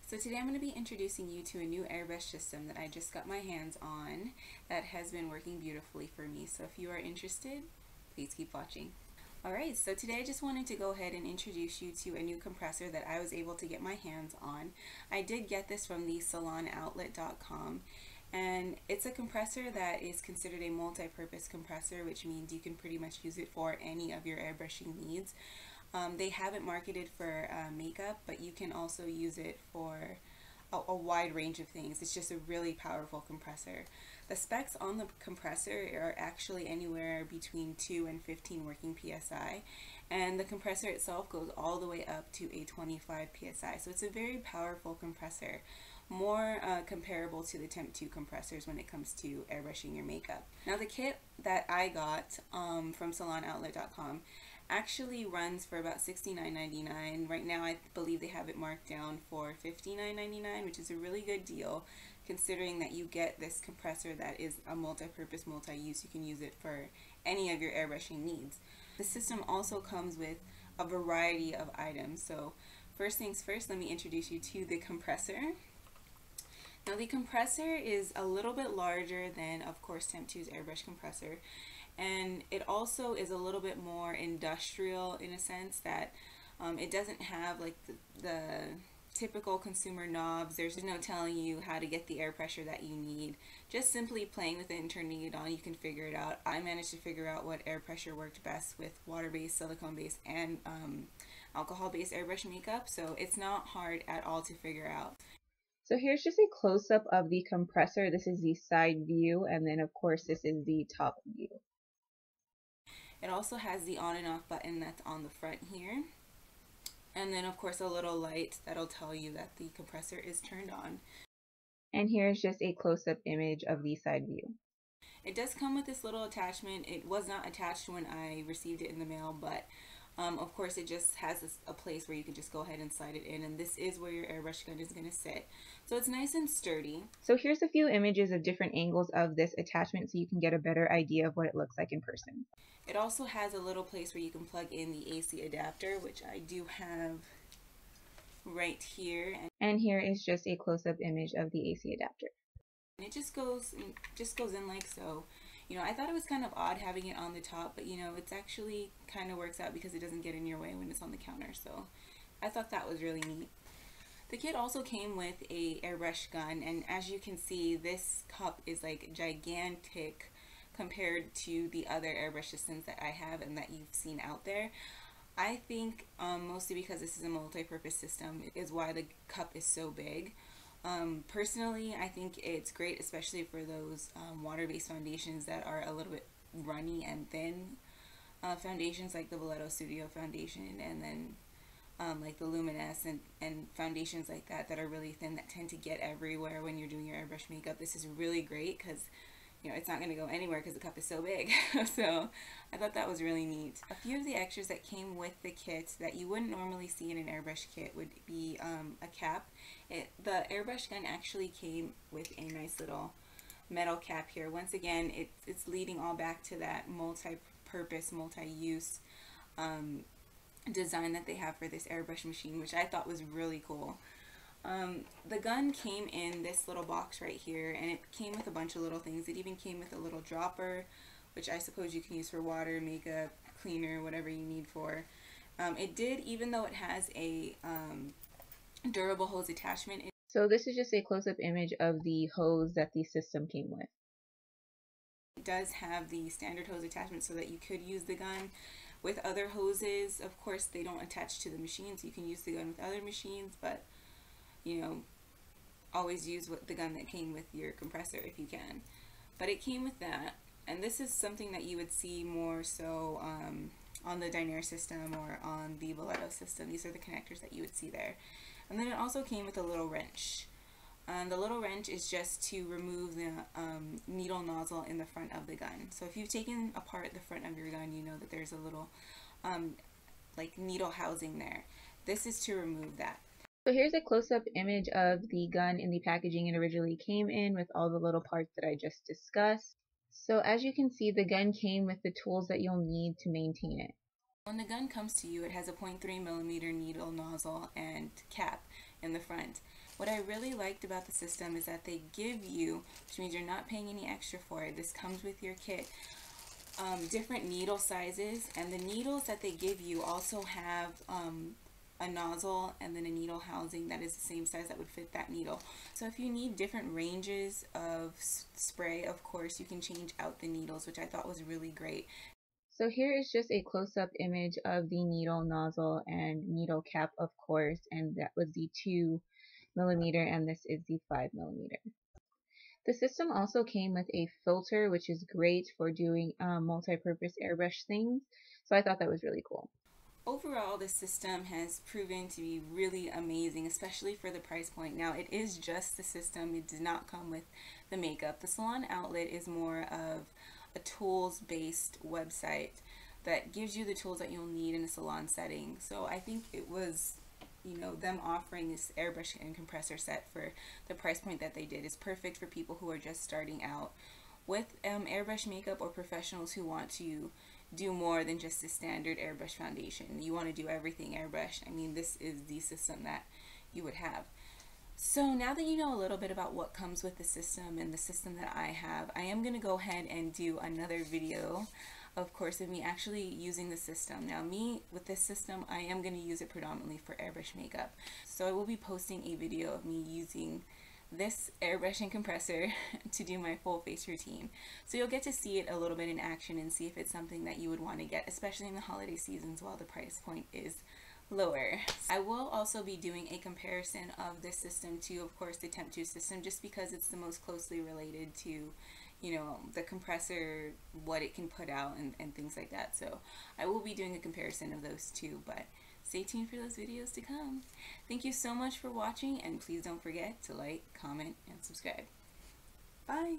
So today I'm going to be introducing you to a new airbrush system that I just got my hands on that has been working beautifully for me. So if you are interested, please keep watching. Alright, so today I just wanted to go ahead and introduce you to a new compressor that I was able to get my hands on. I did get this from the salonoutlet.com, and it's a compressor that is considered a multi-purpose compressor, which means you can pretty much use it for any of your airbrushing needs. They have it marketed for makeup, but you can also use it for a wide range of things. It's just a really powerful compressor. The specs on the compressor are actually anywhere between 2 and 15 working psi, and the compressor itself goes all the way up to a 25 psi. So it's a very powerful compressor, more comparable to the Temp 2 compressors when it comes to airbrushing your makeup. Now the kit that I got from salonoutlet.com actually runs for about $69.99. Right now I believe they have it marked down for $59.99, which is a really good deal considering that you get this compressor that is a multi-purpose, multi-use. You can use it for any of your airbrushing needs. The system also comes with a variety of items. So first things first, let me introduce you to the compressor. Now the compressor is a little bit larger than, of course, Temp 2's airbrush compressor, and it also is a little bit more industrial in a sense that it doesn't have like the typical consumer knobs. There's no telling you how to get the air pressure that you need. Just simply playing with it and turning it on, you can figure it out. I managed to figure out what air pressure worked best with water-based, silicone-based, and alcohol-based airbrush makeup, so it's not hard at all to figure out. So here's just a close-up of the compressor. This is the side view, and then of course this is the top view. It also has the on and off button that's on the front here, and then of course a little light that'll tell you that the compressor is turned on. And here's just a close-up image of the side view. It does come with this little attachment. It was not attached when I received it in the mail, but of course it just has a place where you can just go ahead and slide it in, and this is where your airbrush gun is going to sit. So it's nice and sturdy. So here's a few images of different angles of this attachment so you can get a better idea of what it looks like in person. It also has a little place where you can plug in the AC adapter, which I do have right here. And here is just a close-up image of the AC adapter. And it just goes in like so. You know, I thought it was kind of odd having it on the top, but you know, it's actually kind of works out because it doesn't get in your way when it's on the counter. So I thought that was really neat. The kit also came with a airbrush gun, and as you can see, this cup is like gigantic compared to the other airbrush systems that I have and that you've seen out there. I think mostly because this is a multi-purpose system is why the cup is so big. Personally, I think it's great, especially for those water-based foundations that are a little bit runny and thin foundations, like the Valeto Studio foundation, and then like the Luminous and foundations like that that are really thin that tend to get everywhere when you're doing your airbrush makeup. This is really great because, you know, it's not going to go anywhere because the cup is so big. So I thought that was really neat. A few of the extras that came with the kit that you wouldn't normally see in an airbrush kit would be a cap. The airbrush gun actually came with a nice little metal cap here. Once again, it's leading all back to that multi-purpose, multi-use design that they have for this airbrush machine, which I thought was really cool. The gun came in this little box right here, and it came with a bunch of little things. It even came with a little dropper, which I suppose you can use for water, makeup, cleaner, whatever you need for. It did, even though it has a durable hose attachment. So this is just a close-up image of the hose that the system came with. It does have the standard hose attachment so that you could use the gun with other hoses. Of course, they don't attach to the machine, so you can use the gun with other machines, but you know, always use the gun that came with your compressor if you can. But it came with that, and this is something that you would see more so on the Dynair system or on the Valeto system. These are the connectors that you would see there. And then it also came with a little wrench. The little wrench is just to remove the needle nozzle in the front of the gun. So if you've taken apart the front of your gun, you know that there's a little like needle housing there. This is to remove that. So here's a close-up image of the gun in the packaging it originally came in, with all the little parts that I just discussed. So as you can see, the gun came with the tools that you'll need to maintain it. When the gun comes to you, it has a 0.3mm needle nozzle and cap in the front. What I really liked about the system is that they give you, which means you're not paying any extra for it, this comes with your kit, different needle sizes, and the needles that they give you also have a nozzle and then a needle housing that is the same size that would fit that needle. So if you need different ranges of spray, of course you can change out the needles, which I thought was really great. So here is just a close-up image of the needle nozzle and needle cap, of course, and that was the 2mm and this is the 5mm. The system also came with a filter, which is great for doing multi-purpose airbrush things, so I thought that was really cool. Overall, this system has proven to be really amazing, especially for the price point. Now, it is just the system. It does not come with the makeup. The salon outlet is more of a tools-based website that gives you the tools that you'll need in a salon setting. So I think it was, you know, them offering this airbrush and compressor set for the price point that they did is perfect for people who are just starting out with airbrush makeup, or professionals who want to do more than just a standard airbrush foundation. You want to do everything airbrush. I mean, this is the system that you would have. So now that you know a little bit about what comes with the system and the system that I have, I am going to go ahead and do another video, of course, of me actually using the system. Now, me with this system, I am going to use it predominantly for airbrush makeup. So I will be posting a video of me using this airbrush and compressor to do my full face routine. So you'll get to see it a little bit in action and see if it's something that you would want to get, especially in the holiday seasons while the price point is lower. I will also be doing a comparison of this system to, of course, the Temp 2 system, just because it's the most closely related to, you know, the compressor, what it can put out, and things like that. So I will be doing a comparison of those two, but stay tuned for those videos to come. Thank you so much for watching, and please don't forget to like, comment, and subscribe. Bye!